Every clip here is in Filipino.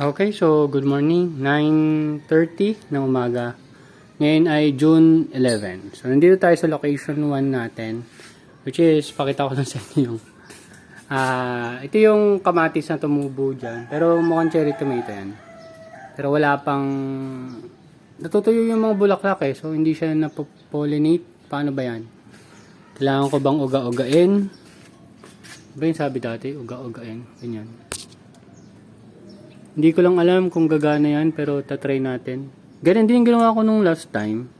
Okay, so good morning. 9:30 ng umaga. Ngayon ay June 11. So nandito tayo sa location 1 natin, which is pakita ko lang sa inyo yung ito yung kamatis na tumubo dyan. Pero mukhang cherry tomato yan. Pero wala pang natutuyo yung mga bulaklak eh. So hindi siya napopollinate. Paano ba yan? Kailangan ko bang uga-ugain? Ba yung sabi dati? Uga-ugain. Ganyan. Hindi ko lang alam kung gagana yan, pero tatry natin. Ganyan din yung ginawa ko nung last time.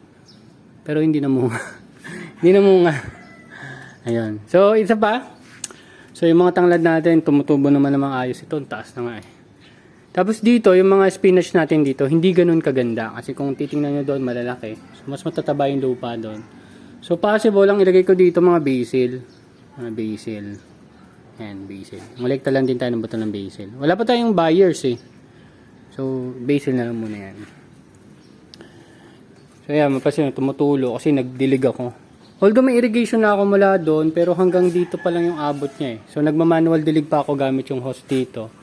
Pero hindi na munga. Hindi na munga. Ayun. So, isa pa. So, yung mga tanglad natin, tumutubo naman ng ayos. Ito, ang taas na nga eh. Tapos dito, yung mga spinach natin dito, hindi ganun kaganda. Kasi kung titingnan nyo doon, malalaki. So, mas matataba yung lupa doon. So, possible lang ilagay ko dito mga basil. Mga basil. Ayan, basil. Molekta lang din tayo ng buto ng basil. Wala pa tayong buyers eh. So, basil na lang muna yan. So, ayan, mapasin na tumutulo kasi nagdilig ako. Although may irrigation na ako mula doon, pero hanggang dito pa lang yung abot niya eh. So, nagmamanual dilig pa ako gamit yung hose dito.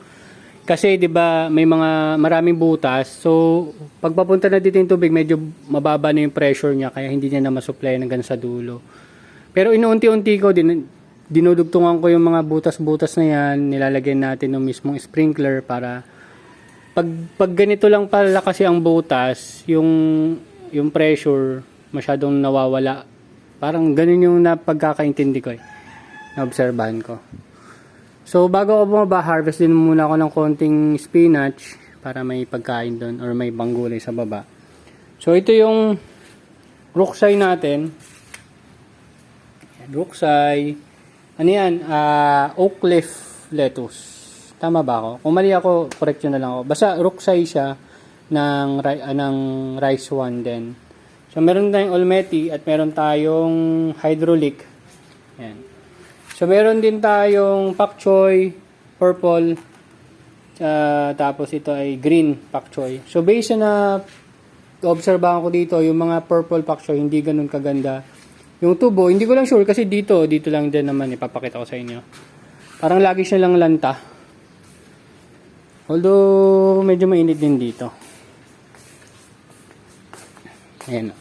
Kasi, di ba, may maraming butas. So, pagpapunta na dito yung tubig, medyo mababa na yung pressure niya, kaya hindi niya na masupply hanggang sa dulo. Pero inuunti-unti ko dinudugtungan ko yung mga butas-butas na yan, nilalagyan natin ng mismong sprinkler para pag ganito lang pala kasi ang butas, yung pressure masyadong nawawala. Parang ganun yung napagkakaintindi ko eh. Naobserbahan ko. So bago ako bumaba, harvest din muna ako ng konting spinach para may pagkain doon or may banggulay sa baba. So ito yung ruksay natin. Ruksay. Ano yan? Oak leaf lettuce. Tama ba ako? Kung mali ako, correct yun na lang ako. Basta ruksay siya ng rice one din. So, meron tayong olmeti at meron tayong hydraulic. Yan. So, meron din tayong pak choy, purple, tapos ito ay green pak choy. So, based na obserbahan ko dito, yung mga purple pak choy, hindi ganun kaganda. Yung tubo, hindi ko lang sure kasi dito lang din naman ipapakita ko sa inyo. Parang lagi siya lang lanta. Although, medyo mainit din dito. Ayan.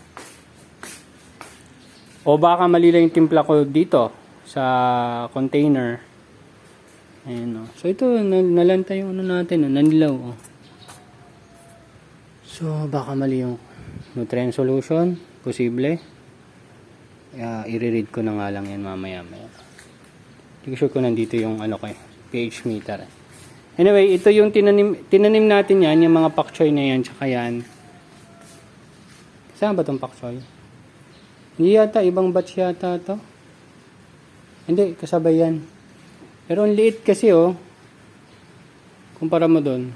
O baka mali lang yung timpla ko dito sa container. Ayan o. So ito, nalanta yung ano natin, nanilaw o. So baka mali yung nutrient solution. Posible. I-read ko na nga lang yan mamaya. Hindi ko sure kung nandito yung ano ko pH meter. Anyway, ito yung tinanim natin yan, yung mga pak choy na yan, tsaka yan. Saan ba itong pak choy? Hindi yata, ibang batch yata to. Hindi, kasabay yan. Pero ang liit kasi oh. Kumpara mo doon.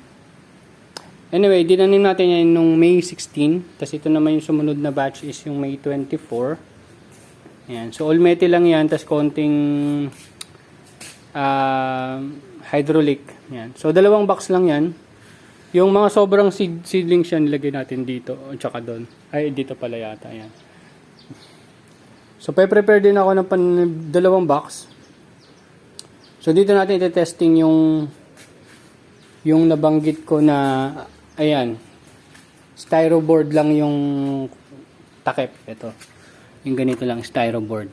Anyway, dinanim natin yan nung May 16. Tapos ito naman yung sumunod na batch is yung May 24. Ayan. So, olmeti lang yan. Tapos konting hydraulic. Ayan. So, dalawang box lang yan. Yung mga sobrang seedlings yan, nilagay natin dito. O tsaka doon. Ay, dito pala yata. Ayan. So, prepare din ako ng dalawang box. So, dito natin iti-testing yung nabanggit ko na, ayan, styroboard lang yung takip. Ito. Yung ganito lang, styroboard.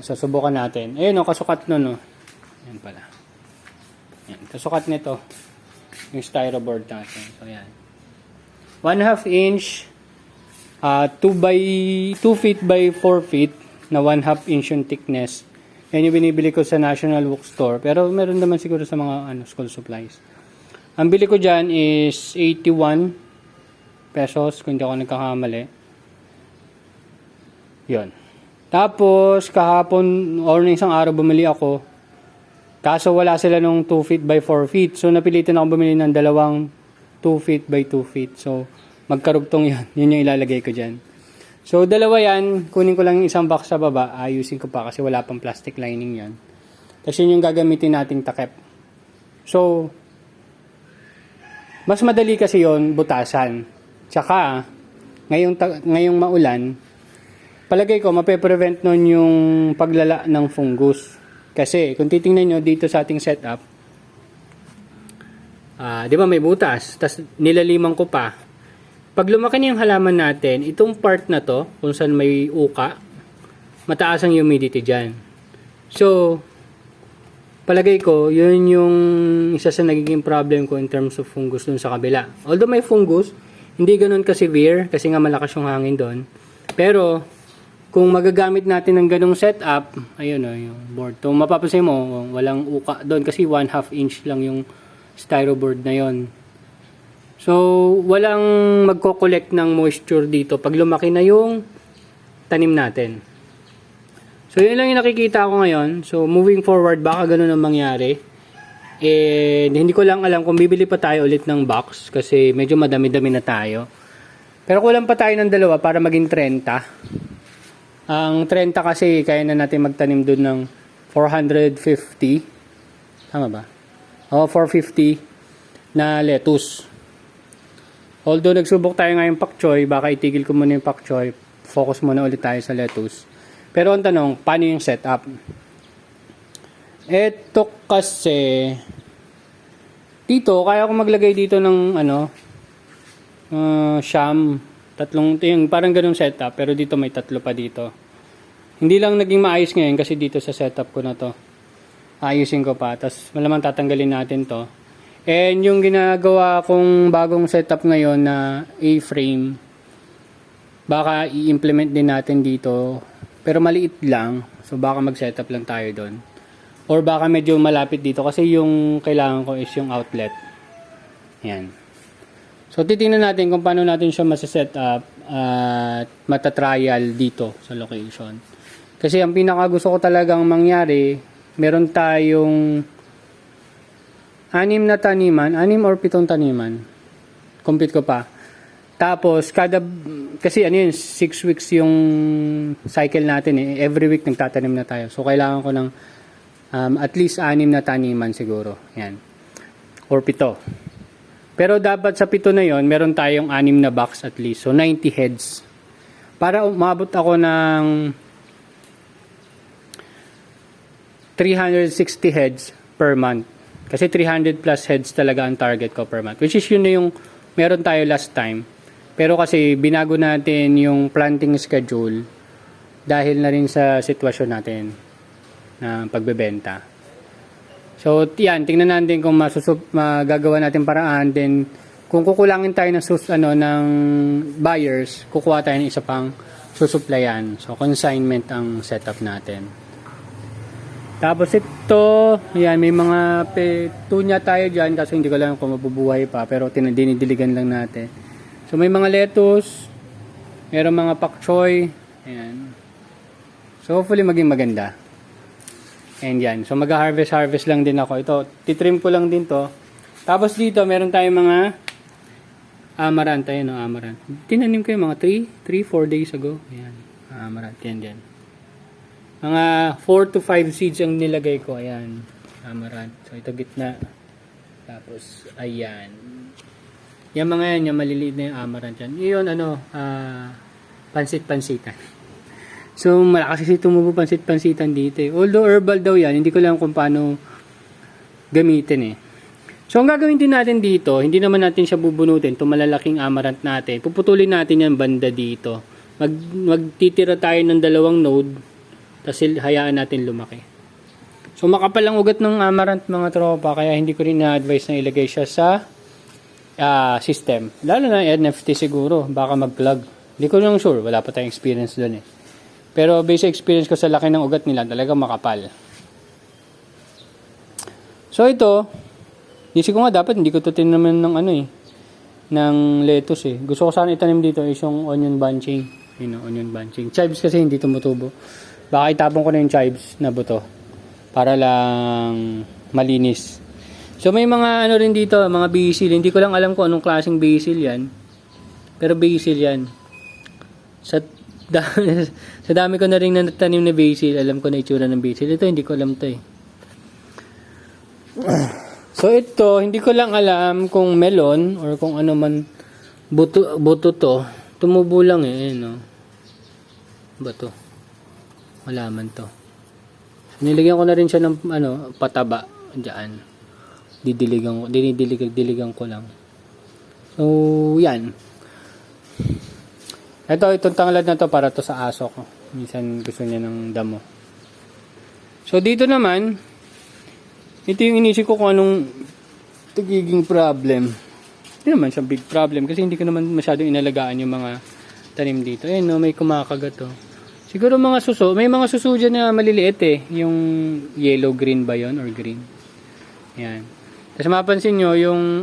Susubukan natin. Ayun o, kasukat nun o. Ayan pala. Ayan, kasukat nito. Yung styroboard natin. So, ayan. 1/2 inch. 2 feet by 4 feet na 1/2 inch yung thickness. Yan yung binibili ko sa National Bookstore. Pero meron naman siguro sa mga school supplies. Ang bili ko dyan is 81 pesos kung hindi ako nagkakamali. Yun. Tapos kahapon or ng isang araw bumili ako. Kaso wala sila nung 2 feet by 4 feet. So napilitan ako bumili ng dalawang 2 feet by 2 feet. So magkarugtong yan. Yun yung ilalagay ko dyan. So, dalawa yan. Kunin ko lang yung isang box sa baba. Ayusin ko pa kasi wala pang plastic lining yan. Tapos yun yung gagamitin nating takip. So, mas madali kasi yon butasan. Tsaka, ngayong maulan, palagay ko, mape-prevent nun yung paglala ng fungus. Kasi, kung titingnan nyo dito sa ating setup, Di ba may butas? Tapos nilaliman ko pa. Pag lumaki na yung halaman natin, itong part na to, kung saan may uka, mataas ang humidity dyan. So, palagay ko, yun yung isa sa nagiging problem ko in terms of fungus dun sa kabila. Although may fungus, hindi ganun ka-severe kasi nga malakas yung hangin doon. Pero, kung magagamit natin ng ganung setup, ayun o, yung board. So, mapapansin mo, walang uka doon kasi 1/2 inch lang yung styroboard na yon. So, walang magko-collect ng moisture dito pag lumaki na yung tanim natin. So, yun lang yung nakikita ko ngayon. So, moving forward, baka ganun ang mangyari. Hindi ko lang alam kung bibili pa tayo ulit ng box kasi medyo madami-dami na tayo. Pero kulang pa tayo ng dalawa para maging 30. Ang 30 kasi kaya na natin magtanim doon ng 450. Tama ba? O, 450 na lettuce. Although nagsubok tayo ngayon pak choy, baka itigil ko muna yung pak choy. Focus muna ulit tayo sa lettuce. Pero ang tanong, paano yung setup? Ito kasi dito, kaya ko maglagay dito ng sham. Tatlong, yung parang ganung setup, pero dito may tatlo pa dito. Hindi lang naging maayos ngayon kasi dito sa setup ko na to. Ayusin ko pa, tapos malamang tatanggalin natin to. And yung ginagawa kong bagong setup ngayon na A-frame, baka i-implement din natin dito. Pero maliit lang, so baka mag-setup lang tayo doon. Or baka medyo malapit dito kasi yung kailangan ko is yung outlet. Yan. So titingnan natin kung paano natin siya masa-set up at matatrial dito sa location. Kasi ang pinaka gusto ko talagang mangyari, meron tayong 6 na taniman, 6 or 7 taniman. Compute ko pa. Tapos kasi 6 weeks yung cycle natin eh. Every week nagtatanim na tayo. So kailangan ko ng at least 6 na taniman siguro. Yan. Or 7. Pero dapat sa 7 na yon, meron tayong 6 na box at least. So 90 heads. Para umabot ako ng 360 heads per month. Kasi 300 plus heads talaga ang target ko per month. Which is yun na yung meron tayo last time. Pero kasi binago natin yung planting schedule dahil na rin sa sitwasyon natin na pagbebenta. So, yan, tingnan natin kung magagawa natin paraan. Then, kung kukulangin tayo ng buyers, kukuha tayo ng isa pang susuplayan. So, consignment ang setup natin. Tapos ito, yan, may mga petunya tayo dyan kasi hindi ko alam kung mabubuhay pa. Pero dinidiligan lang natin. So, may mga lettuce, mayroong mga pak choy. Ayan. So, hopefully maging maganda. And yan. So, mag-harvest lang din ako. Ito, titrim ko lang din to. Tapos dito, meron tayong mga amaranth. Ayan, amaranth. Tinanim ko yung mga 4 days ago. Ayan. Amaranth. Yan. Mga 4 to 5 seeds ang nilagay ko. Ayan. Amaranth. So, ito gitna. Tapos, ayan. Yung mga yan, yung maliliit na yung amaranth yan. Yun, pansit-pansitan. So, malakas kasi tumubo pansit-pansitan dito eh. Although herbal daw yan, hindi ko lang kung paano gamitin eh. So, ang gagawin din natin dito, hindi naman natin siya bubunutin. Itong malalaking amaranth natin. Puputulin natin yan banda dito. Magtitira tayo ng 2 node. Tapos hayaan natin lumaki. So, makapal ang ugat ng amaranth mga tropa. Kaya hindi ko rin na-advise na ilagay siya sa system. Lalo na NFT siguro. Baka mag-plug. Hindi ko lang sure. Wala pa tayong experience doon eh. Pero based sa experience ko sa laki ng ugat nila, talaga makapal. So ito, isip ko nga dapat hindi ko ito tinaman ng ng lettuce eh. Gusto ko sana itanim dito is yung onion bunching. Onion bunching. Chives kasi hindi tumutubo. Baka itapon ko na yung chives na buto para lang malinis. So may mga rin dito, mga basil. Hindi ko lang alam kung anong klaseng basil yan. Pero basil yan. Sa dami ko na rin natanim na basil, alam ko na itsura ng basil. Ito hindi ko alam to eh. So ito, hindi ko lang alam kung melon or kung ano man buto to. Tumubo lang eh, no. Bato. Wala man to. Nilagyan ko na rin siya ng pataba diyan. Dinidiligan ko lang. So, yan. Itong tanglad na to para to sa aso ko. Minsan gusto niya ng damo. So, dito naman, ito yung inisip ko kung anong nagiging problem. Hindi naman siya big problem kasi hindi ko naman masyadong inalagaan yung mga tanim dito. Ayun, no, may kumakagat to. Siguro mga suso. May mga suso dyan na maliliit eh. Yung yellow-green ba yon or green? Yan. Tapos mapansin nyo, yung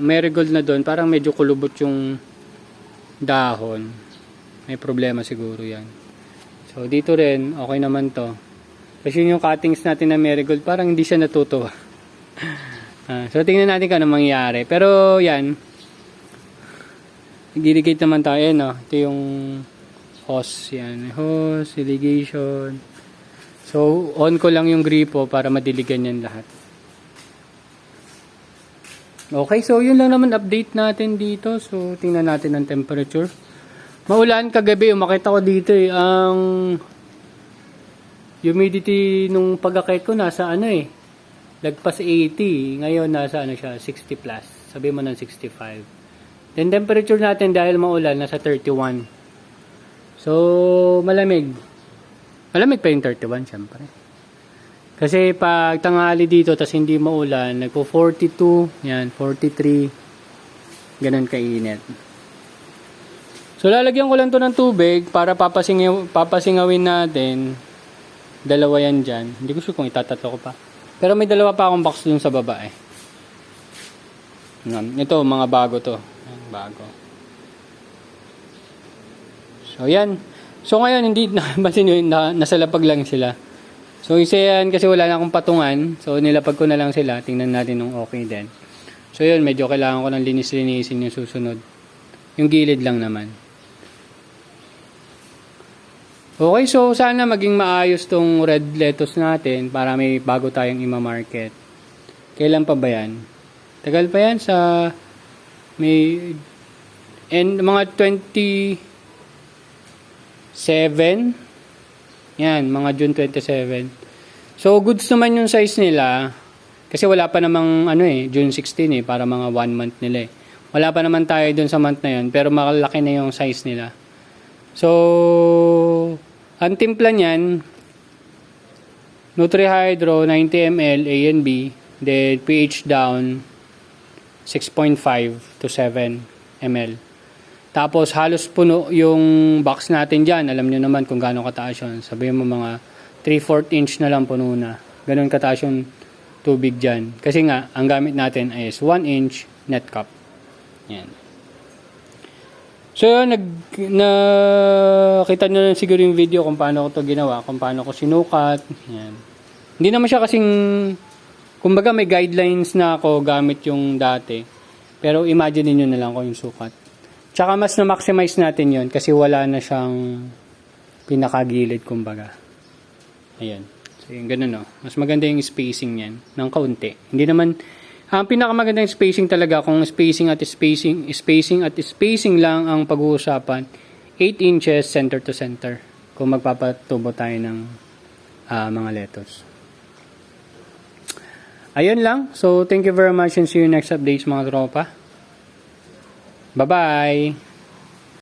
marigold na doon, parang medyo kulubot yung dahon. May problema siguro yan. So, dito rin, okay naman to. Kasi yung cuttings natin na marigold, parang hindi siya natutuwa. So, tingnan natin kung anong mangyayari. Pero, yan. Nag-irrigate naman tayo. No? Ito yung hose. Yan. Hose, irrigation. So, on ko lang yung gripo para madiligan yan lahat. Okay, so yun lang naman update natin dito. So, tingnan natin ang temperature. Maulan kagabi. Umakita ko dito eh. Ang humidity nung pag-akit ko nasa ano eh. Lagpas 80. Ngayon nasa ano siya, 60 plus. Sabi mo ng 65. Then temperature natin dahil maulan nasa 31. So, malamig. Malamig pa yung 31 syempre. Kasi pag tanghali dito tas hindi maulan, nagpo 42, yan, 43. Ganun kainit. So, lalagyan ko lang to ng tubig para papasingawin natin. Dalawa yan dyan. Hindi ko sure kung itatatlo ko pa. Pero may dalawa pa akong box dun sa baba eh. Ito, mga bago to. Bago. So, yan. So, ngayon, hindi, napansin nyo, nasa lapag lang sila. So, isa yan kasi wala na akong patungan. So, nilapag ko na lang sila. Tingnan natin nung okay din. So, yun, medyo kailangan ko ng linis-linisin yung susunod. Yung gilid lang naman. Okay, so sana maging maayos tong red lettuce natin para may bago tayong ima-market. Kailan pa ba yan? Tagal pa yan sa may mga 27. Yan, mga June 27. So, goods naman yung size nila. Kasi wala pa namang June 16 eh, para mga 1 month nila eh. Wala pa naman tayo dun sa month na yun, pero makalaki na yung size nila. So, ang timpla niyan, Nutri-Hydro 90 ml A and B, then pH down 6.5 to 7 ml. Tapos halos puno yung box natin dyan. Alam nyo naman kung gaano kataas yun. Sabihin mo mga 3/4 inch na lang puno na. Ganun kataas yung tubig dyan. Kasi nga, ang gamit natin is 1 inch net cup. Yan. So yun, nakita nyo na siguro yung video kung paano ko to ginawa, kung paano ko sinukat. Yan. Hindi naman siya kasing, kumbaga may guidelines na ako gamit yung dati. Pero imagine niyo na lang kung yung sukat. Tsaka mas na-maximize natin yon kasi wala na siyang pinakagilid kumbaga. Ayan. So yung ganun Mas maganda yung spacing niyan ng kaunti. Hindi naman, ang pinakamagandang spacing talaga kung spacing lang ang pag-uusapan, 8 inches center to center kung magpapatubo tayo ng mga lettuce. Ayun lang. So, thank you very much and see you next updates mga tropa. Bye-bye!